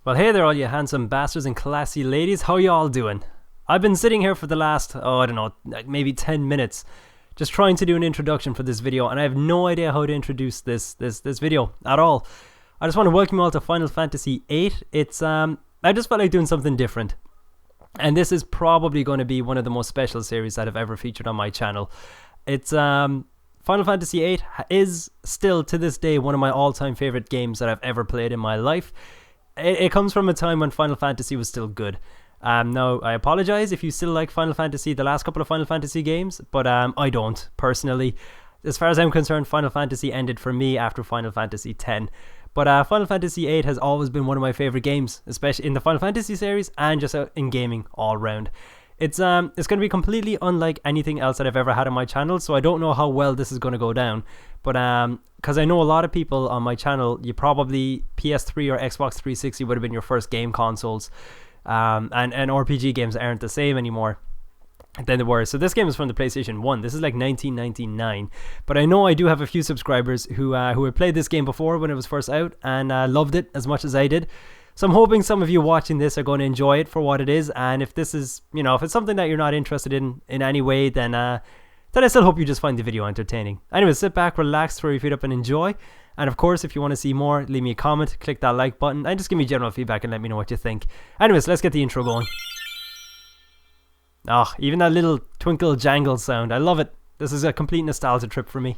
Well, hey there, all you handsome bastards and classy ladies. How you all doing? I've been sitting here for the last, I don't know, maybe 10 minutes, just trying to do an introduction for this video, and I have no idea how to introduce this video at all. I just want to welcome you all to Final Fantasy VIII. I just felt like doing something different, and this is probably going to be one of the most special series that I've ever featured on my channel. Final Fantasy VIII is still to this day one of my all-time favorite games that I've ever played in my life. It comes from a time when Final Fantasy was still good. Now, I apologize if you still like Final Fantasy, the last couple of Final Fantasy games, but I don't, personally. As far as I'm concerned, Final Fantasy ended for me after Final Fantasy X. But Final Fantasy VIII has always been one of my favorite games, especially in the Final Fantasy series and just in gaming all around. It's going to be completely unlike anything else that I've ever had on my channel, so I don't know how well this is going to go down. But because I know a lot of people on my channel, you probably PS3 or Xbox 360 would have been your first game consoles, and RPG games aren't the same anymore than they were. So this game is from the PlayStation 1. This is like 1999. But I know I do have a few subscribers who had played this game before when it was first out and loved it as much as I did. So I'm hoping some of you watching this are going to enjoy it for what it is, and if this is, if it's something that you're not interested in any way, then I still hope you just find the video entertaining. Anyway, sit back, relax, throw your feet up and enjoy. And of course, if you want to see more, leave me a comment, click that like button, and just give me general feedback and let me know what you think. Anyways, let's get the intro going. Oh, even that little twinkle jangle sound, I love it. This is a complete nostalgia trip for me.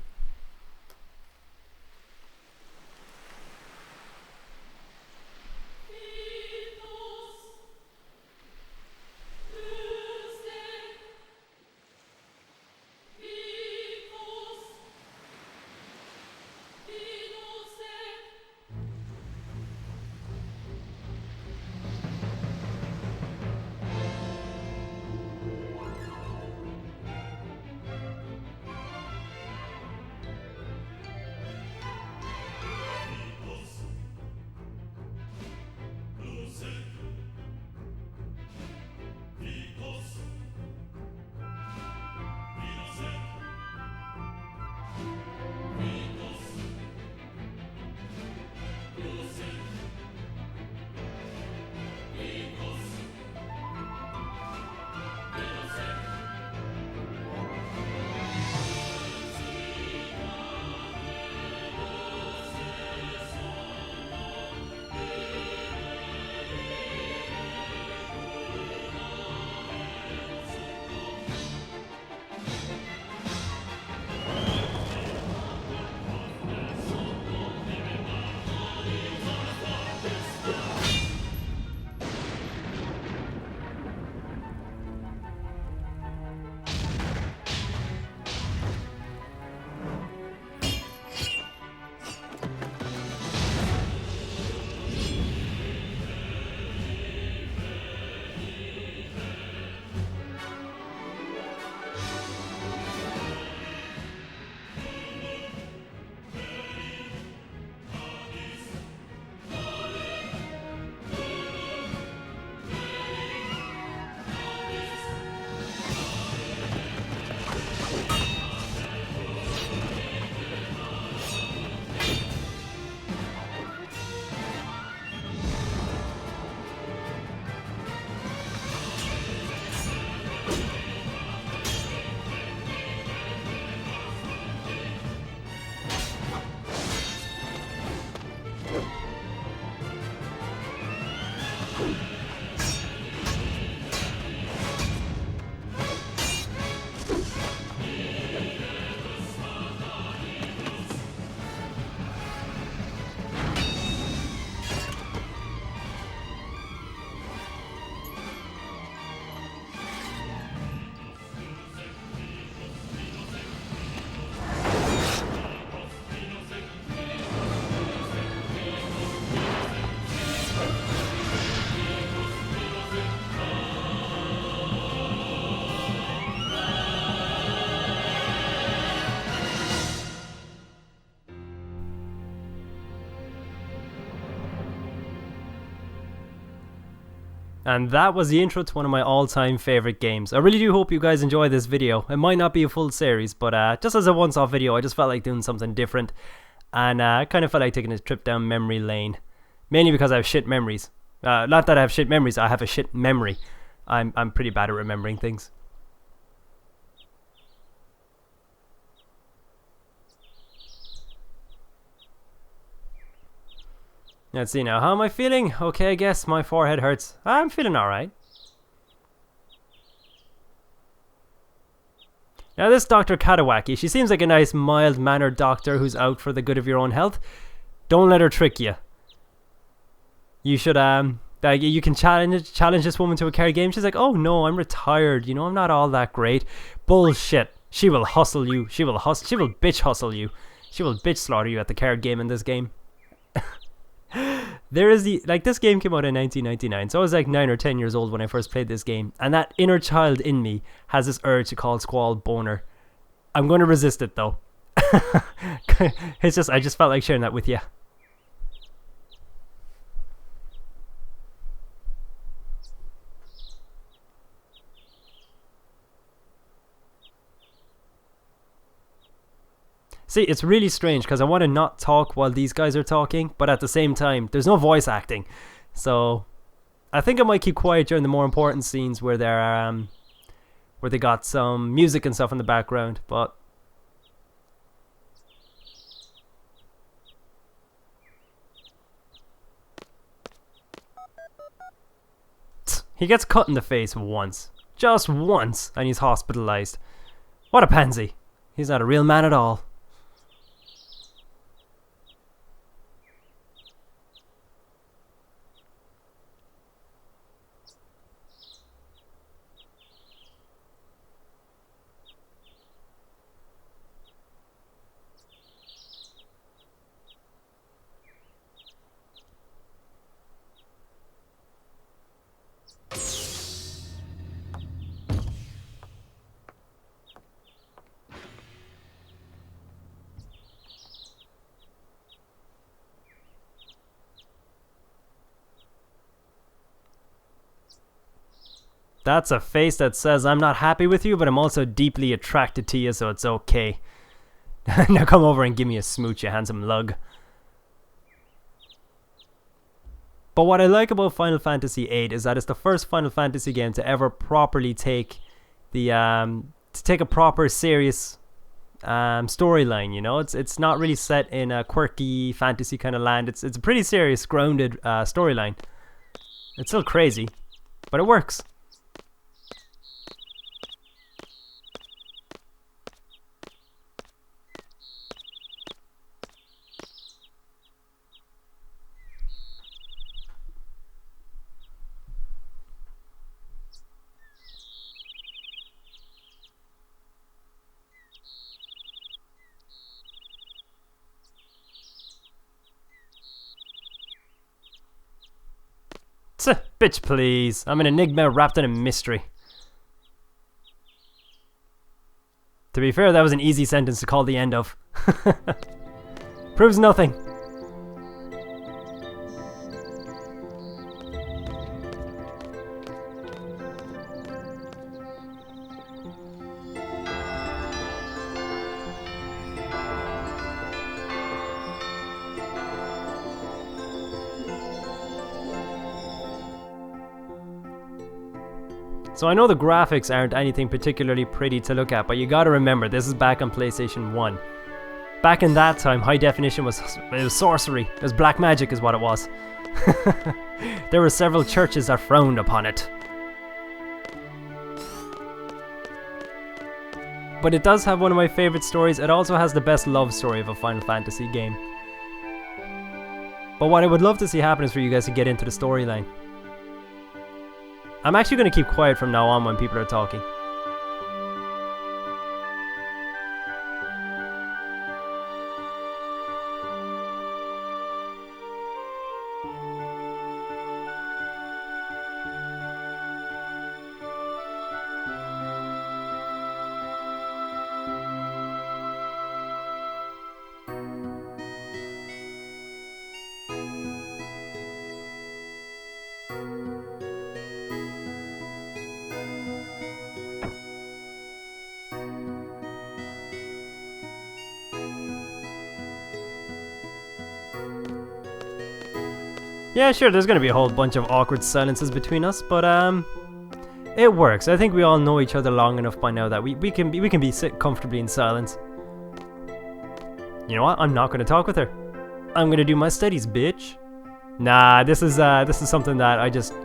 And that was the intro to one of my all-time favorite games. I really do hope you guys enjoy this video. It might not be a full series, but just as a once-off video, I just felt like doing something different. And I kind of felt like taking a trip down memory lane. Mainly because I have shit memories. Not that I have shit memories. I have a shit memory. I'm pretty bad at remembering things. Let's see now. How am I feeling? Okay, I guess my forehead hurts. I'm feeling alright. Now this Dr. Katawaki, she seems like a nice, mild-mannered doctor who's out for the good of your own health. Don't let her trick you. You should, like, you can challenge this woman to a card game. She's like, oh no, I'm retired. You know, I'm not all that great. Bullshit. She will hustle you. She will bitch hustle you. She will bitch slaughter you at the card game in this game. There is this game came out in 1999, so I was like 9 or 10 years old when I first played this game, and that inner child in me has this urge to call Squall boner. I'm going to resist it though. I just felt like sharing that with you. See, it's really strange because I want to not talk while these guys are talking, but at the same time, there's no voice acting. So, I think I might keep quiet during the more important scenes where they're where they got some music and stuff in the background. But he gets cut in the face once, just once, and he's hospitalized. What a pansy! He's not a real man at all. That's a face that says I'm not happy with you, but I'm also deeply attracted to you, so it's okay. Now come over and give me a smooch, you handsome lug. But what I like about Final Fantasy VIII is that it's the first Final Fantasy game to ever properly take the a proper serious storyline. You know, it's not really set in a quirky fantasy kind of land. It's a pretty serious, grounded storyline. It's still crazy, but it works. Bitch, please. I'm an enigma wrapped in a mystery. To be fair, that was an easy sentence to call the end of. Proves nothing. So I know the graphics aren't anything particularly pretty to look at, but you gotta remember, this is back on PlayStation 1. Back in that time, high definition was sorcery. It was black magic is what it was. There were several churches that frowned upon it. But it does have one of my favorite stories. It also has the best love story of a Final Fantasy game. But what I would love to see happen is for you guys to get into the storyline. I'm actually going to keep quiet from now on when people are talking. Yeah, sure, there's gonna be a whole bunch of awkward silences between us, but it works. I think we all know each other long enough by now that we can sit comfortably in silence. You know what? I'm not gonna talk with her. I'm gonna do my studies, bitch. Nah, this is something that I just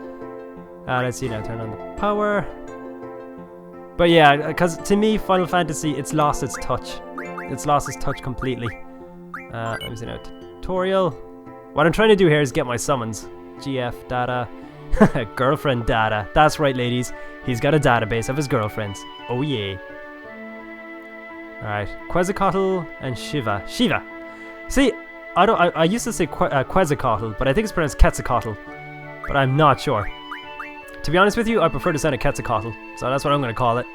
let's see now, turn on the power. But yeah, because to me, Final Fantasy, it's lost its touch. It's lost its touch completely. Let me see now, tutorial. What I'm trying to do here is get my summons. GF data. Girlfriend data. That's right, ladies. He's got a database of his girlfriends. Oh yeah. Alright. Quetzalcoatl and Shiva. Shiva! See, I used to say Quetzalcoatl, but I think it's pronounced Quetzalcoatl. But I'm not sure. To be honest with you, I prefer to sound a Quetzalcoatl, so that's what I'm going to call it.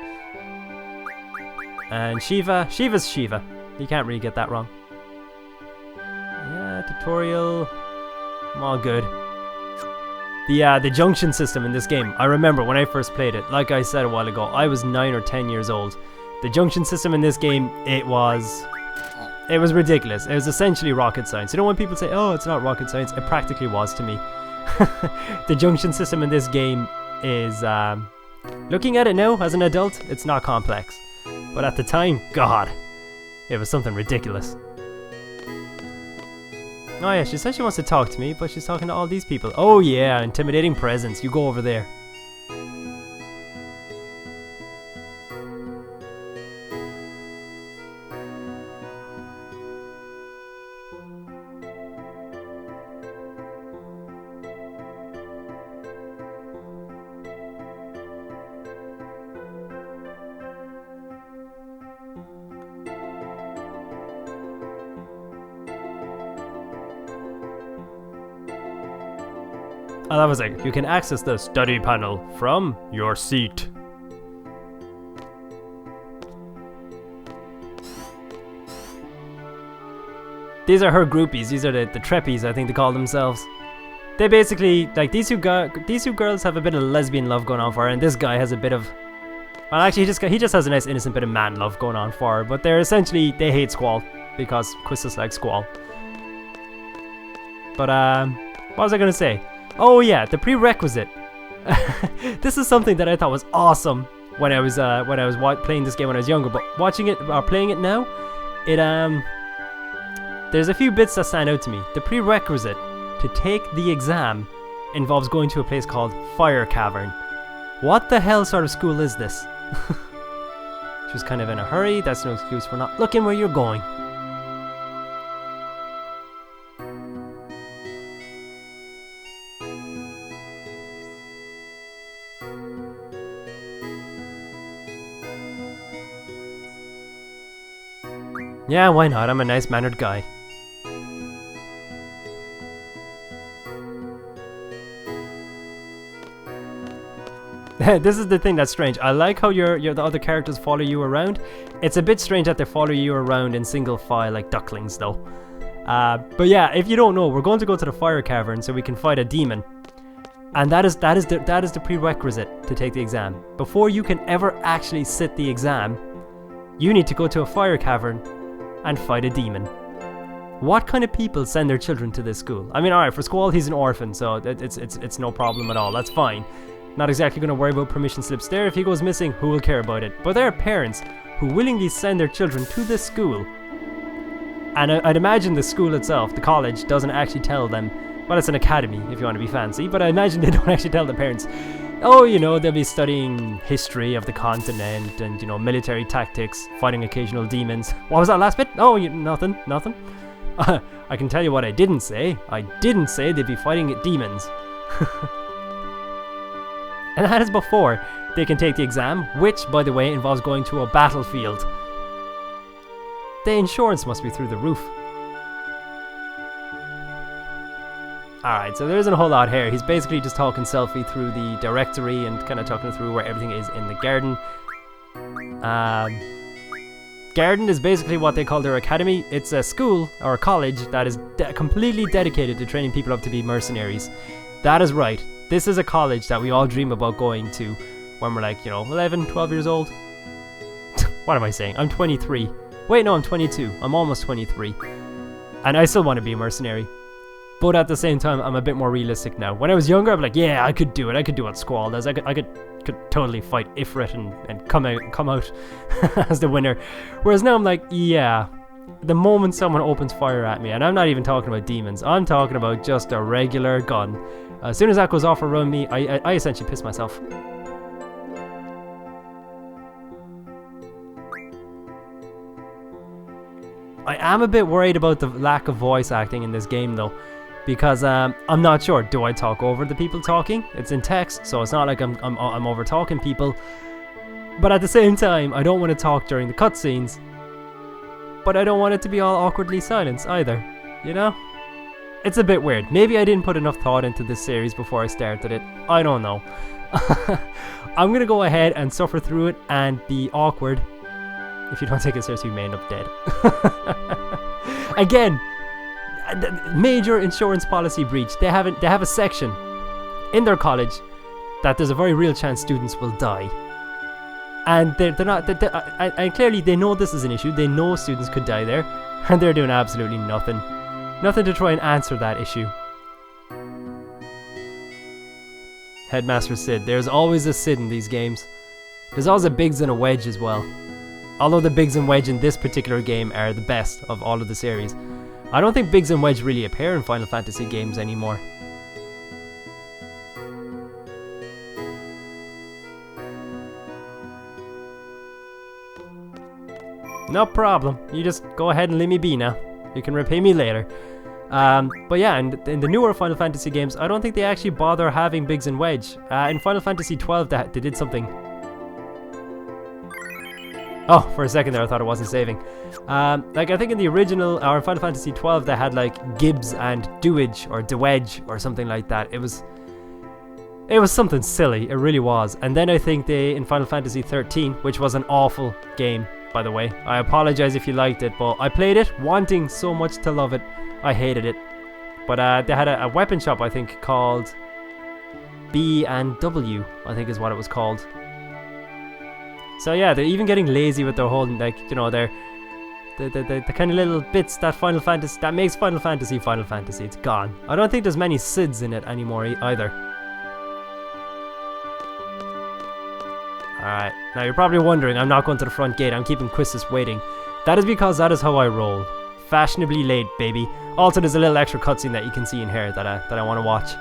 And Shiva, Shiva's Shiva. You can't really get that wrong. Yeah, tutorial. I'm all good. The junction system in this game, I remember when I first played it, like I said a while ago, I was 9 or 10 years old. The junction system in this game, it was ridiculous. It was essentially rocket science. You know when people say, oh, it's not rocket science, it practically was to me. The junction system in this game is, looking at it now as an adult, it's not complex. But at the time, God, it was something ridiculous. Oh yeah, she said she wants to talk to me, but she's talking to all these people. Oh yeah, intimidating presence. You go over there. Oh, that was like, you can access the study panel from your seat. These are her groupies. These are the treppies, I think they call themselves. They basically, like, these two girls have a bit of lesbian love going on for her, and this guy has a bit of, well, actually he just has a nice innocent bit of man love going on for her, but they're essentially, they hate Squall, because Quistis likes Squall. But, what was I gonna say? Oh yeah, the prerequisite. This is something that I thought was awesome when I was playing this game when I was younger, but watching it or playing it now, there's a few bits that stand out to me. The prerequisite to take the exam involves going to a place called Fire Cavern. What the hell sort of school is this? She was kind of in a hurry. That's no excuse for not looking where you're going. Yeah, why not? I'm a nice-mannered guy. This is the thing that's strange. I like how the other characters follow you around. It's a bit strange that they follow you around in single file like ducklings, though. But yeah, if you don't know, we're going to go to the Fire Cavern so we can fight a demon, and that is the prerequisite to take the exam. Before you can ever actually sit the exam, you need to go to a Fire Cavern and fight a demon. What kind of people send their children to this school? I mean, alright, for Squall, he's an orphan, so it's no problem at all. That's fine. Not exactly going to worry about permission slips there. If he goes missing, who will care about it? But there are parents who willingly send their children to this school. And I'd imagine the school itself, the college, doesn't actually tell them. Well, it's an academy, if you want to be fancy, but I imagine they don't actually tell the parents, oh, you know, they'll be studying history of the continent and, you know, military tactics, fighting occasional demons. What was that last bit? Oh, nothing. I can tell you what I didn't say. I didn't say they'd be fighting demons. And that is before they can take the exam, which, by the way, involves going to a battlefield. The insurance must be through the roof. Alright, so there isn't a whole lot here. He's basically just talking Selphie through the directory and kind of talking through where everything is in the garden. Garden is basically what they call their academy. It's a school or a college that is completely dedicated to training people up to be mercenaries. That is right. This is a college that we all dream about going to when we're like, you know, 11, 12 years old. What am I saying? I'm 23. Wait, no, I'm 22. I'm almost 23. And I still want to be a mercenary. But at the same time, I'm a bit more realistic now. When I was younger, I'm like, yeah, I could do it. I could do what Squall does. I could totally fight Ifrit and come out as the winner. Whereas now I'm like, yeah, the moment someone opens fire at me, and I'm not even talking about demons, I'm talking about just a regular gun. As soon as that goes off around me, I essentially piss myself. I am a bit worried about the lack of voice acting in this game though, because I'm not sure. Do I talk over the people talking? It's in text, so it's not like I'm over talking people. But at the same time, I don't want to talk during the cutscenes. But I don't want it to be all awkwardly silenced either. You know? It's a bit weird. Maybe I didn't put enough thought into this series before I started it. I don't know. I'm gonna go ahead and suffer through it and be awkward. If you don't take it seriously, you may end up dead. Again, major insurance policy breach. They have a section in their college that there's a very real chance students will die, and they're not. And clearly they know this is an issue. They know students could die there, and they're doing absolutely nothing to try and answer that issue. Headmaster Sid. There's always a Sid in these games. There's always a Biggs and a Wedge as well. Although the Biggs and Wedge in this particular game are the best of all of the series. I don't think Biggs and Wedge really appear in Final Fantasy games anymore. No problem. You just go ahead and let me be now. You can repay me later. But yeah, in the newer Final Fantasy games, I don't think they actually bother having Biggs and Wedge. In Final Fantasy XII, they did something. Oh, for a second there I thought it wasn't saving. Like I think in the original, or in Final Fantasy XII, they had like Gibbs and Dewedge or Dewedge or something like that. It was something silly, it really was. And then I think they, in Final Fantasy XIII, which was an awful game, by the way. I apologize if you liked it, but I played it wanting so much to love it. I hated it. But they had a weapon shop, I think, called B&W, I think is what it was called. So yeah, they're even getting lazy with their whole, like, you know, the kind of little bits that makes Final Fantasy. It's gone. I don't think there's many Sids in it anymore either. Alright, now you're probably wondering, I'm not going to the front gate, I'm keeping Quistis waiting. That is because that is how I roll. Fashionably late, baby. Also, there's a little extra cutscene that you can see in here that I want to watch.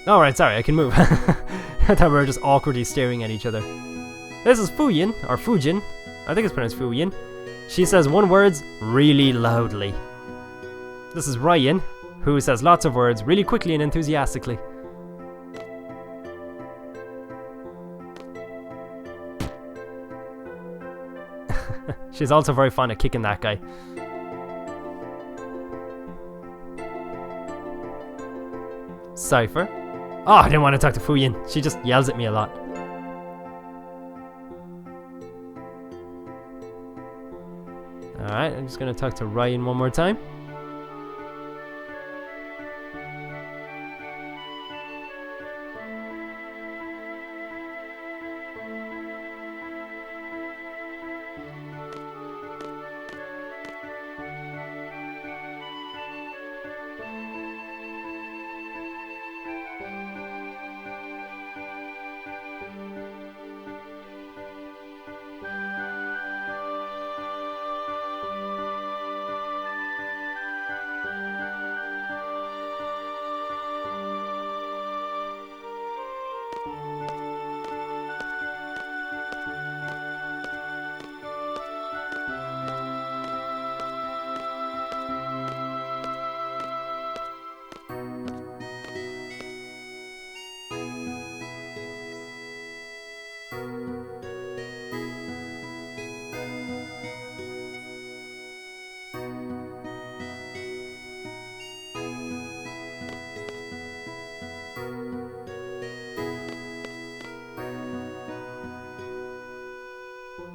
Alright, sorry, I can move. I thought we were just awkwardly staring at each other. This is Fuyin, or Fujin. I think it's pronounced Fuyin. She says one words really loudly. This is Ryan, who says lots of words really quickly and enthusiastically. She's also very fond of kicking that guy. Cypher. Oh, I didn't want to talk to Fuyin. She just yells at me a lot. Alright, I'm just going to talk to Ryan one more time.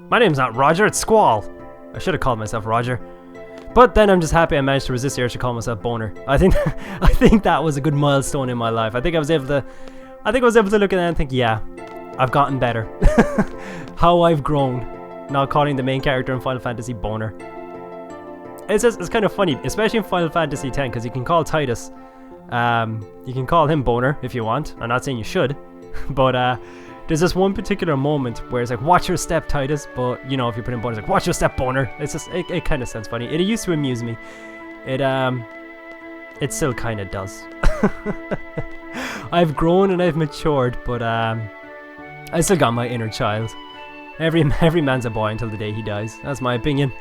My name's not Roger, it's Squall. I should have called myself Roger. But then I'm just happy I managed to resist the urge to call myself Boner. I think that was a good milestone in my life. I think I was able to look at that and think, yeah, I've gotten better. How I've grown, not calling the main character in Final Fantasy Boner. It's kind of funny, especially in Final Fantasy X, because you can call Titus, you can call him Boner if you want. I'm not saying you should, but there's this one particular moment where it's like, watch your step, Titus, but you know, if you put in Boner, it's like, watch your step, Boner. It's just, it kind of sounds funny. It used to amuse me. It still kind of does. I've grown and I've matured, but I still got my inner child. Every man's a boy until the day he dies. That's my opinion.